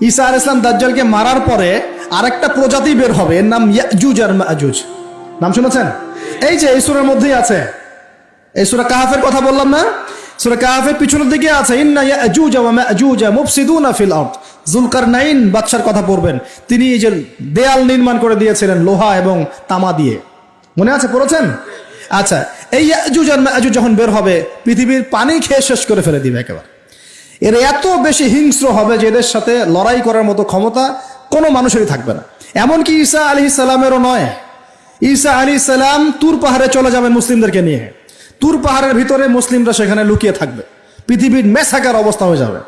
ঈসা আলাইহিস সালাম দাজ্জালকে মারার পরে আরেকটা প্রজাতি বের হবে, এর নাম ইয়াজুজ আর মাজুজ। নাম শুনেছেন? এই যে এই সূরার মধ্যেই আছে, এই সূরা কাহফের কথা বললাম না, সূরা কাহফের পিছনের দিকে আছে ইন্না ইয়াজুজ ওয়া মাজুজ মুফসিদুনা ফিল আরদ। যুলকারনাইন বাদশার কথা পড়বেন, তিনি এই যে দেয়াল নির্মাণ করে দিয়েছিলেন লোহা এবং তামা দিয়ে, মনে আছে, পড়েছেন? আচ্ছা, এই ইয়াজুজ আর মাজুজ যখন বের হবে পৃথিবীর পানি খেয়ে শেষ করে ফেলে দিবে একেবারে। এর এত বেশি হিংস্র হবে যে এদের সাথে লড়াই করার মতো ক্ষমতা কোনো মানুষেরই থাকবে না। এমনকি ঈসা আলাইহিস সালামেরও নয়। ঈসা আলাইহিস সালাম তুর পাহাড়ে চলে যাবেন মুসলিমদেরকে নিয়ে, তুর পাহাড়ের ভিতরে মুসলিমরা সেখানে লুকিয়ে থাকবে, পৃথিবীর মেসাকার অবস্থা হয়ে যাবে,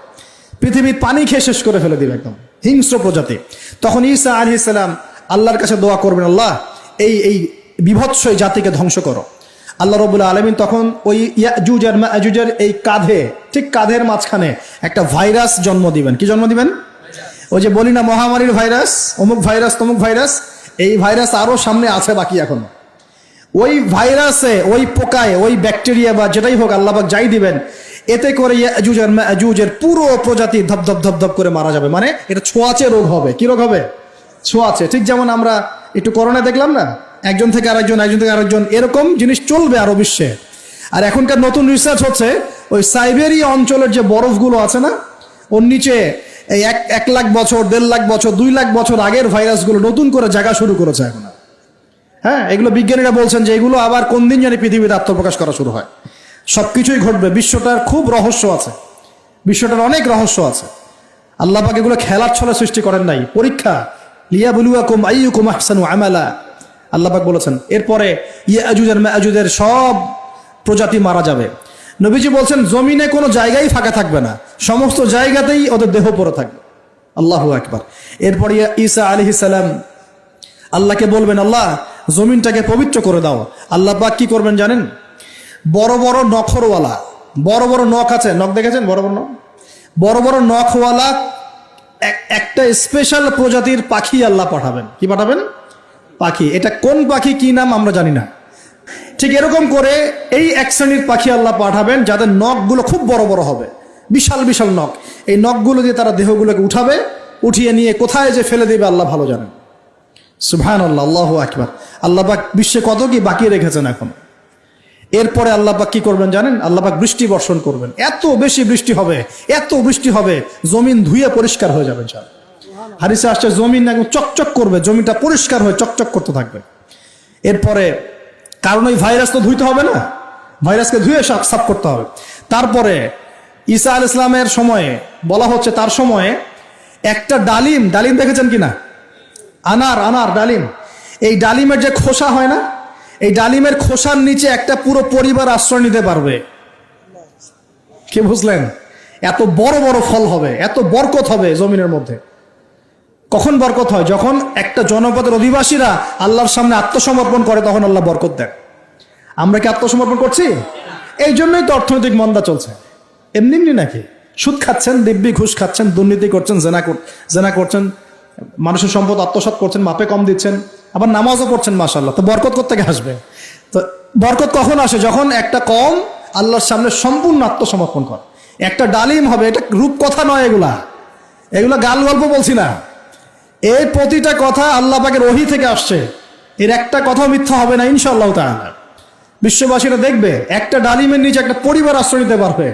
পৃথিবীর পানি খেয়ে শেষ করে ফেলে দিবে, একদম হিংস্র প্রজাতি। তখন ঈসা আলাইহিস সালাম আল্লাহর কাছে দোয়া করবেন, আল্লাহ এই বিভৎস এই জাতিকে ধ্বংস করো। আল্লাহ রাব্বুল আলামিন তখন ওই ইয়াজুজ আর মাজুজের এই কাঁধে, ঠিক কাঁধের মাঝখানে একটা ভাইরাস জন্ম দিবেন। কি জন্ম দিবেন? ওই যে বলি না মহামারীর ভাইরাস, অমুক ভাইরাস তমুক ভাইরাস, এই ভাইরাস আরো সামনে আছে বাকি এখনো। ওই ভাইরাসে, ওই পোকায়, ওই ব্যাকটেরিয়া বা যেটাই হোক আল্লাহ পাক যাই দিবেন, এতে করে ইয়াজুজ আর মাজুজের পুরো প্রজাতি ধপ ধপ ধপ ধপ করে মারা যাবে। মানে এটা ছোঁয়াচে রোগ হবে। কি রোগ হবে? ছোঁয়াচে। ঠিক যেমন আমরা একটু করোনা দেখলাম না, একজন থেকে আরেকজন, একজন থেকে আরেকজন, এরকম জিনিস চলবে আরো বিশ্বে। আর এখনকার নতুন রিসার্চ হচ্ছে ওই সাইবেরিয়া অঞ্চলের যে বরফগুলো আছে না, ওর নিচে এই 1 লাখ বছর, 1.5 লাখ বছর, 2 লাখ বছর আগের ভাইরাসগুলো নতুন করে জায়গা শুরু করেছে এখন। হ্যাঁ, এগুলো বিজ্ঞানীরা বলছেন যে এগুলো আবার কোন দিন জানি পৃথিবীতে আত্মপ্রকাশ করা শুরু হয়। সবকিছুই ঘটবে। বিশ্বটার খুব রহস্য আছে, বিশ্বটার অনেক রহস্য আছে। আল্লাহ পাক এগুলো খেলার ছলে সৃষ্টি করেন নাই, পরীক্ষা। লিয়াবলুয়াকুম আইয়ুকুম আহসানু আমালা, আল্লাহ পাক বলেছেন। এরপরে ইয়াজুজ আর মাজুজের সব প্রজাতি মারা যাবে। নবীজি বলছেন জমিনে কোনো জায়গায় ফাঁকা থাকবে না, সমস্ত জায়গাতেই ওদের দেহ পড়ে থাকবে। আল্লাহু আকবার। এরপরে ঈসা আলাইহিস সালাম আল্লাহকে বলবেন, আল্লাহ জমিনটাকে পবিত্র করে দাও। আল্লাহ পাক কি করবেন জানেন? বড় বড় নখরওয়ালা, বড় বড় নখ আছে, নখ দেখেছেন? বড় বড় নখ, বড় বড় নখওয়ালা একটা স্পেশাল প্রজাতির পাখি আল্লাহ পাঠাবেন। কি পাঠাবেন? পাখি। এটা কোন পাখি, কি নাম আমরা জানি না। ঠিক এরকম করে এই এক শ্রেণীর পাখি আল্লাহ পাঠাবেন যাদের নখগুলো খুব বড় বড় হবে, বিশাল বিশাল নখ। এই নখগুলো দিয়ে তারা দেহগুলোকে উঠাবে, উঠিয়ে নিয়ে কোথায় যে ফেলে দেবে আল্লাহ ভালো জানেন। সুবহানাল্লাহ, আল্লাহু আকবার। আল্লাহ পাক বিশ্বে কত কি বাকি রেখেছেন এখন। এরপরে আল্লাহ পাক কি করবেন জানেন? আল্লাহ পাক বৃষ্টি বর্ষণ করবেন। এত বেশি বৃষ্টি হবে, এত বৃষ্টি হবে, জমিন ধুয়ে পরিষ্কার হয়ে যাবে। হাদিসে আসছে জমিন একদম চকচক করবে, জমিটা পরিষ্কার হয়ে চকচক করতে থাকবে। এরপরে কারণ ওই ভাইরাস তো ধুইতে হবে না, ভাইরাসকে ধুয়ে সাফ করতে হবে। তারপরে ঈসা আলাইহিস সালামের সময়ে বলা হচ্ছে, তার সময়ে একটা ডালিম, ডালিম দেখেছেন কিনা? আনার ডালিম, এই ডালিমের যে খোসা হয় না, এই ডালিমের খোসার নিচে একটা পুরো পরিবার আশ্রয় নিতে পারবে। কি বুঝলেন? এত বড় বড় ফল হবে, এত বরকত হবে জমিনের মধ্যে। কখন বরকত হয়? যখন একটা জনপদের অধিবাসীরা আল্লাহর সামনে আত্মসমর্পণ করে, তখন আল্লাহ বরকত দেন। আমরা কি আত্মসমর্পণ করছি? এই জন্যই তো অর্থনৈতিক মন্দা চলছে। এমনি এমনি নাকি? সুদ খাচ্ছেন, দিব্যি ঘুষ খাচ্ছেন, দুর্নীতি করছেন, জেনা করছেন, মানুষের সম্পদ আত্মসাৎ করছেন, মাপে কম দিচ্ছেন, আবার নামাজও পড়ছেন, মাশাআল্লাহ। তো বরকত কোত্থেকে আসবে? তো বরকত কখন আসে? যখন একটা কম আল্লাহর সামনে সম্পূর্ণ আত্মসমর্পণ করে। একটা ডালিম হবে, এটা রূপকথা নয়, এগুলা গাল গল্প বলছি না। এই প্রতিটা কথা আল্লাহ পাকের ওহী থেকে আসছে, এর একটা কথা মিথ্যা হবে না ইনশাআল্লাহ তাআলা। বিশ্ববাসীরা দেখবে একটা ডালিমের নিচে একটা পরিবার আশ্রয় নিতে পারবে।